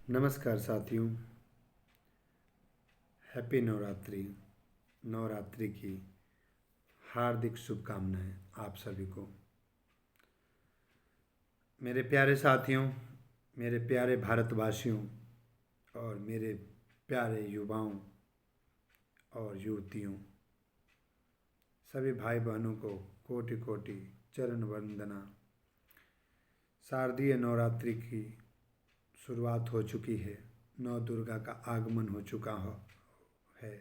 नमस्कार साथियों। हैप्पी नवरात्रि। नवरात्रि की हार्दिक शुभकामनाएं आप सभी को। मेरे प्यारे साथियों, मेरे प्यारे भारतवासियों और मेरे प्यारे युवाओं और युवतियों, सभी भाई बहनों को कोटि कोटि चरण वंदना। शारदीय नवरात्रि की शुरुआत हो चुकी है। नौ दुर्गा का आगमन हो चुका है।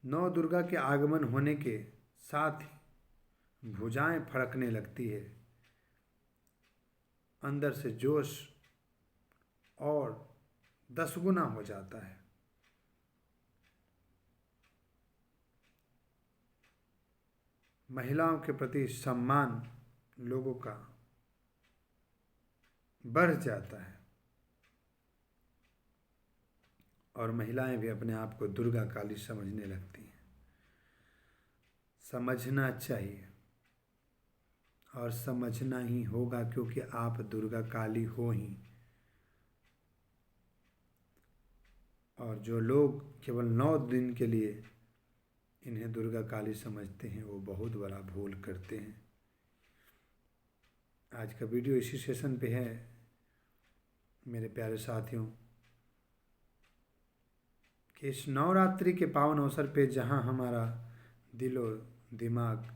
नौ दुर्गा के आगमन होने के साथ ही भुजाएं फड़कने लगती है, अंदर से जोश और 10 गुना हो जाता है। महिलाओं के प्रति सम्मान लोगों का बढ़ जाता है और महिलाएं भी अपने आप को दुर्गा काली समझने लगती हैं। समझना चाहिए और समझना ही होगा, क्योंकि आप दुर्गा काली हो ही। और जो लोग केवल 9 दिन के लिए इन्हें दुर्गा काली समझते हैं, वो बहुत बड़ा भूल करते हैं। आज का वीडियो इसी सेशन पे है मेरे प्यारे साथियों, कि इस नवरात्रि के पावन अवसर पे जहाँ हमारा दिलो दिमाग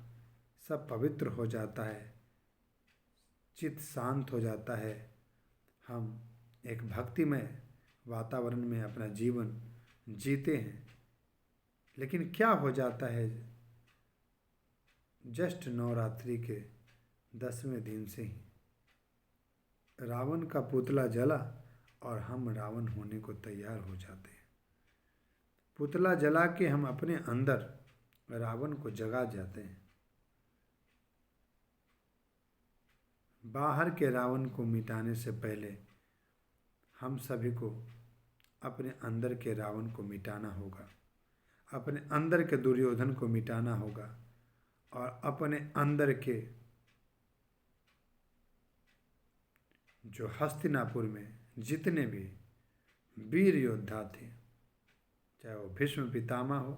सब पवित्र हो जाता है, चित्त शांत हो जाता है, हम एक भक्तिमय वातावरण में अपना जीवन जीते हैं। लेकिन क्या हो जाता है, जस्ट नवरात्रि के 10वें दिन से ही रावण का पुतला जला और हम रावण होने को तैयार हो जाते हैं। पुतला जला के हम अपने अंदर रावण को जगा जाते हैं। बाहर के रावण को मिटाने से पहले हम सभी को अपने अंदर के रावण को मिटाना होगा, अपने अंदर के दुर्योधन को मिटाना होगा और अपने अंदर के जो हस्तिनापुर में जितने भी वीर योद्धा थे, चाहे वो भीष्म पितामह हो,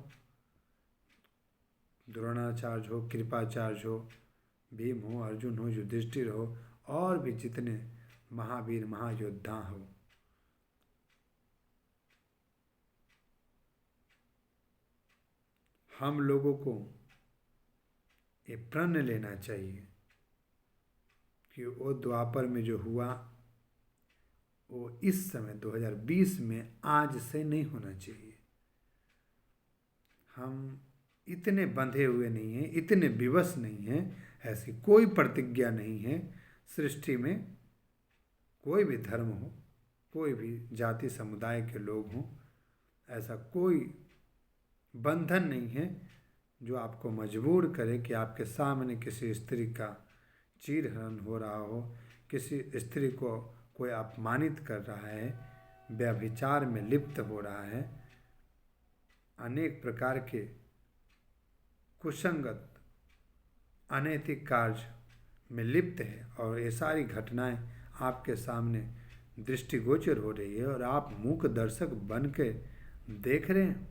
द्रोणाचार्य हो, कृपाचार्य हो, भीम हो, अर्जुन हो, युधिष्ठिर हो, और भी जितने महावीर महायोद्धा हो, हम लोगों को ये प्रण लेना चाहिए कि वो द्वापर में जो हुआ वो इस समय 2020 में आज से नहीं होना चाहिए। हम इतने बंधे हुए नहीं हैं, इतने विवश नहीं हैं, ऐसी कोई प्रतिज्ञा नहीं है सृष्टि में। कोई भी धर्म हो, कोई भी जाति समुदाय के लोग हों, ऐसा कोई बंधन नहीं है जो आपको मजबूर करे कि आपके सामने किसी स्त्री का चीरहरण हो रहा हो, किसी स्त्री को कोई अपमानित कर रहा है, व्यभिचार में लिप्त हो रहा है, अनेक प्रकार के कुसंगत अनैतिक कार्य में लिप्त है और ये सारी घटनाएं आपके सामने दृष्टिगोचर हो रही है और आप मूक दर्शक बन के देख रहे हैं।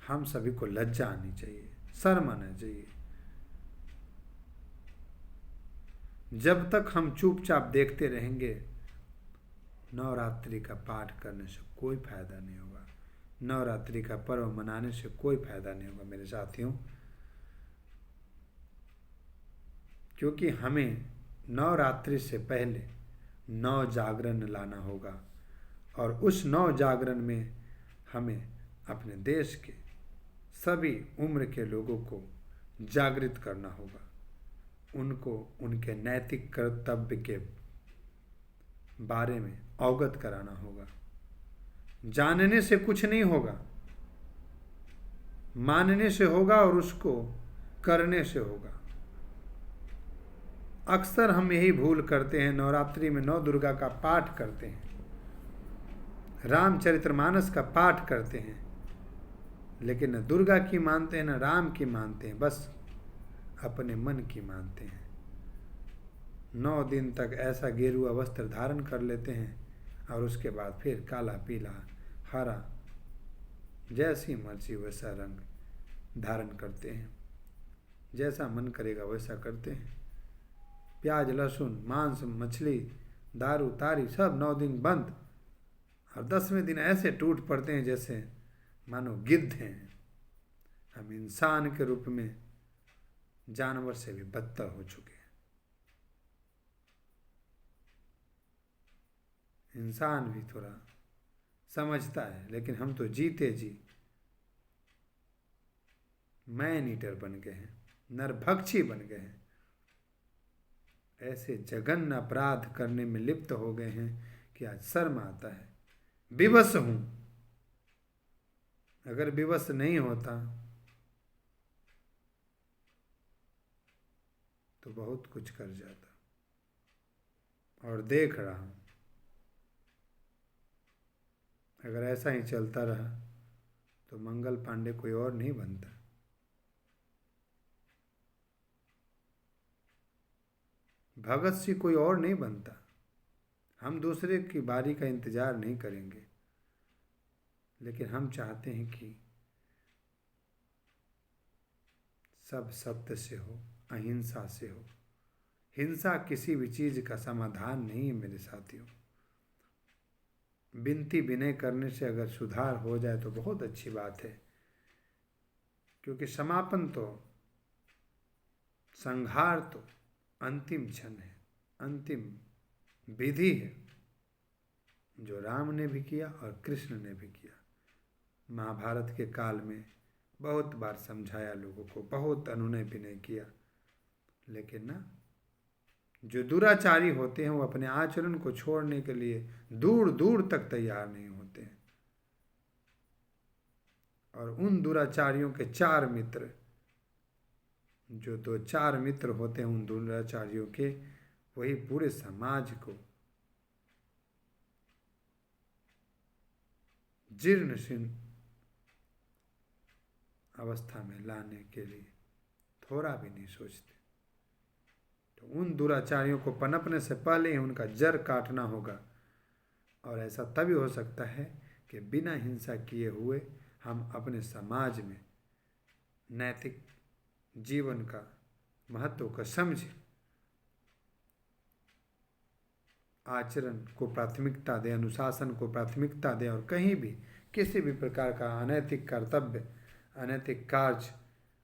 हम सभी को लज्जा आनी चाहिए, शर्म आना चाहिए। जब तक हम चुपचाप देखते रहेंगे, नवरात्रि का पाठ करने से कोई फायदा नहीं होगा, नवरात्रि का पर्व मनाने से कोई फायदा नहीं होगा मेरे साथियों। क्योंकि हमें नवरात्रि से पहले 9 जागरण लाना होगा और उस 9 जागरण में हमें अपने देश के सभी उम्र के लोगों को जागृत करना होगा, उनको उनके नैतिक कर्तव्य के बारे में अवगत कराना होगा। जानने से कुछ नहीं होगा, मानने से होगा और उसको करने से होगा। अक्सर हम यही भूल करते हैं, नवरात्रि में 9 दुर्गा का पाठ करते हैं, रामचरितमानस का पाठ करते हैं, लेकिन न दुर्गा की मानते हैं न राम की मानते हैं, बस अपने मन की मानते हैं। 9 दिन तक ऐसा गेरुआ वस्त्र धारण कर लेते हैं और उसके बाद फिर काला, पीला, हरा, जैसी मर्जी वैसा रंग धारण करते हैं, जैसा मन करेगा वैसा करते हैं। प्याज, लहसुन, मांस, मछली, दारू, तारी सब 9 दिन बंद, और 10वें दिन ऐसे टूट पड़ते हैं जैसे मानो गिद्ध हैं। हम इंसान के रूप में जानवर से भी बदतर हो चुके हैं। इंसान भी थोड़ा समझता है, लेकिन हम तो जीते जी मैन ईटर बन गए हैं, नरभक्षी बन गए हैं। ऐसे जघन्य अपराध करने में लिप्त हो गए हैं कि आज शर्म आता है। विवश हूं, अगर विवश नहीं होता तो बहुत कुछ कर जाता, और देख रहा हूं अगर ऐसा ही चलता रहा तो मंगल पांडे कोई और नहीं बनता। भगत सिंह कोई और नहीं बनता। हम दूसरे की बारी का इंतजार नहीं करेंगे, लेकिन हम चाहते हैं कि सब सत्य से हो, अहिंसा से हो। हिंसा किसी भी चीज का समाधान नहीं है मेरे साथियों। विनती विनय करने से अगर सुधार हो जाए तो बहुत अच्छी बात है, क्योंकि समापन तो, संहार तो अंतिम क्षण है, अंतिम विधि है, जो राम ने भी किया और कृष्ण ने भी किया। महाभारत के काल में बहुत बार समझाया लोगों को, बहुत अनुनय विनय किया, लेकिन ना, जो दुराचारी होते हैं वो अपने आचरण को छोड़ने के लिए दूर दूर तक तैयार नहीं होते हैं। और उन दुराचारियों के 4 मित्र, जो 2-4 मित्र होते हैं उन दुराचारियों के, वही पूरे समाज को जीर्ण शीर्ण अवस्था में लाने के लिए थोड़ा भी नहीं सोचते। तो उन दुराचारियों को पनपने से पहले ही उनका जड़ काटना होगा। और ऐसा तभी हो सकता है कि बिना हिंसा किए हुए हम अपने समाज में नैतिक जीवन का महत्व को समझें, आचरण को प्राथमिकता दें, अनुशासन को प्राथमिकता दें, और कहीं भी किसी भी प्रकार का अनैतिक कर्तव्य, अनैतिक कार्य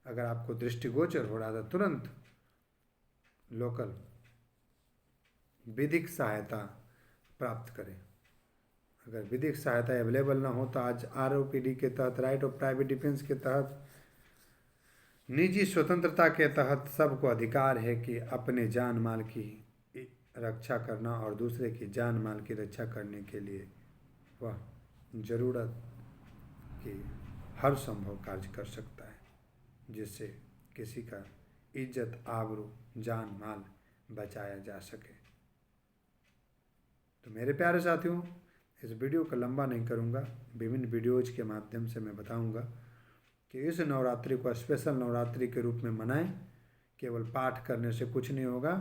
अगर आपको दृष्टिगोचर हो रहा था, तुरंत लोकल विधिक सहायता प्राप्त करें। अगर विधिक सहायता अवेलेबल ना हो तो आज ROPD के तहत, राइट ऑफ प्राइवेट डिफेंस के तहत, निजी स्वतंत्रता के तहत सबको अधिकार है कि अपने जान माल की रक्षा करना और दूसरे की जान माल की रक्षा करने के लिए वह जरूरत की हर संभव कार्य कर सकता है, जिससे किसी का इज्जत, आबरू, जान माल बचाया जा सके। तो मेरे प्यारे साथियों, इस वीडियो को लंबा नहीं करूँगा, विभिन्न वीडियोज के माध्यम से मैं बताऊँगा कि इस नवरात्रि को स्पेशल नवरात्रि के रूप में मनाएं। केवल पाठ करने से कुछ नहीं होगा,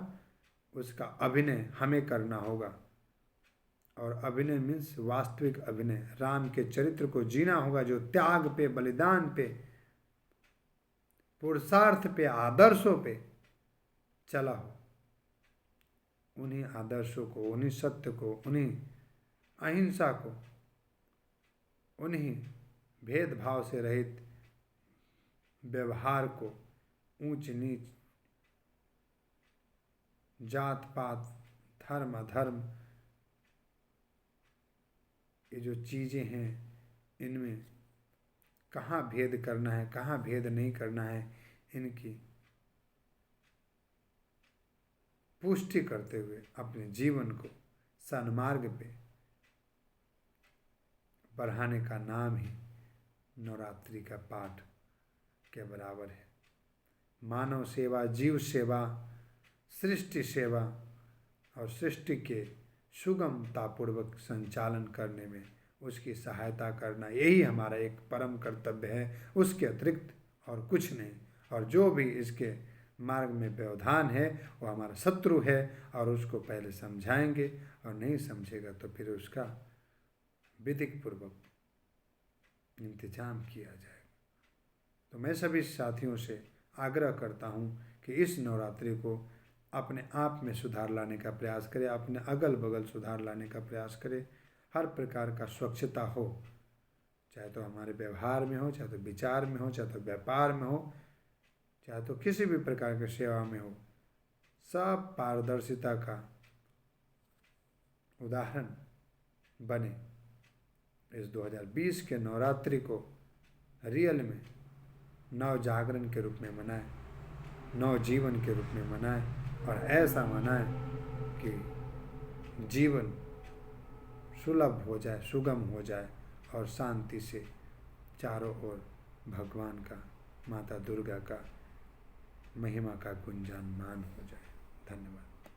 उसका अभिनय हमें करना होगा। और अभिनय मीन्स वास्तविक अभिनय, राम के चरित्र को जीना होगा, जो त्याग पे, बलिदान पे, पुरुषार्थ पे, आदर्शों पे चला हो। उन्हीं आदर्शों को, उन्हीं सत्य को, उन्हीं अहिंसा को, उन्हीं भेदभाव से रहित व्यवहार को, ऊंच नीच, जात पात, धर्म अधर्म, ये जो चीज़ें हैं, इनमें कहाँ भेद करना है, कहाँ भेद नहीं करना है, इनकी पुष्टि करते हुए अपने जीवन को सन्मार्ग पे बढ़ाने का नाम ही नवरात्रि का पाठ के बराबर है। मानव सेवा, जीव सेवा, सृष्टि सेवा और सृष्टि के सुगमतापूर्वक संचालन करने में उसकी सहायता करना, यही हमारा एक परम कर्तव्य है। उसके अतिरिक्त और कुछ नहीं। और जो भी इसके मार्ग में व्यवधान है वो हमारा शत्रु है, और उसको पहले समझाएंगे, और नहीं समझेगा तो फिर उसका विधिक पूर्वक इंतजाम किया जाएगा। तो मैं सभी साथियों से आग्रह करता हूँ कि इस नवरात्रि को अपने आप में सुधार लाने का प्रयास करें, अपने अगल बगल सुधार लाने का प्रयास करें। हर प्रकार का स्वच्छता हो, चाहे तो हमारे व्यवहार में हो, चाहे तो विचार में हो, चाहे तो व्यापार में हो, चाहे तो किसी भी प्रकार की सेवा में हो, सब पारदर्शिता का उदाहरण बने। इस 2020 के नवरात्रि को रियल में नव जागरण के रूप में मनाएं, नव जीवन के रूप में मनाएं, और ऐसा मनाएं कि जीवन सुलभ हो जाए, सुगम हो जाए, और शांति से चारों ओर भगवान का, माता दुर्गा का महिमा का गुंजायमान हो जाए। धन्यवाद।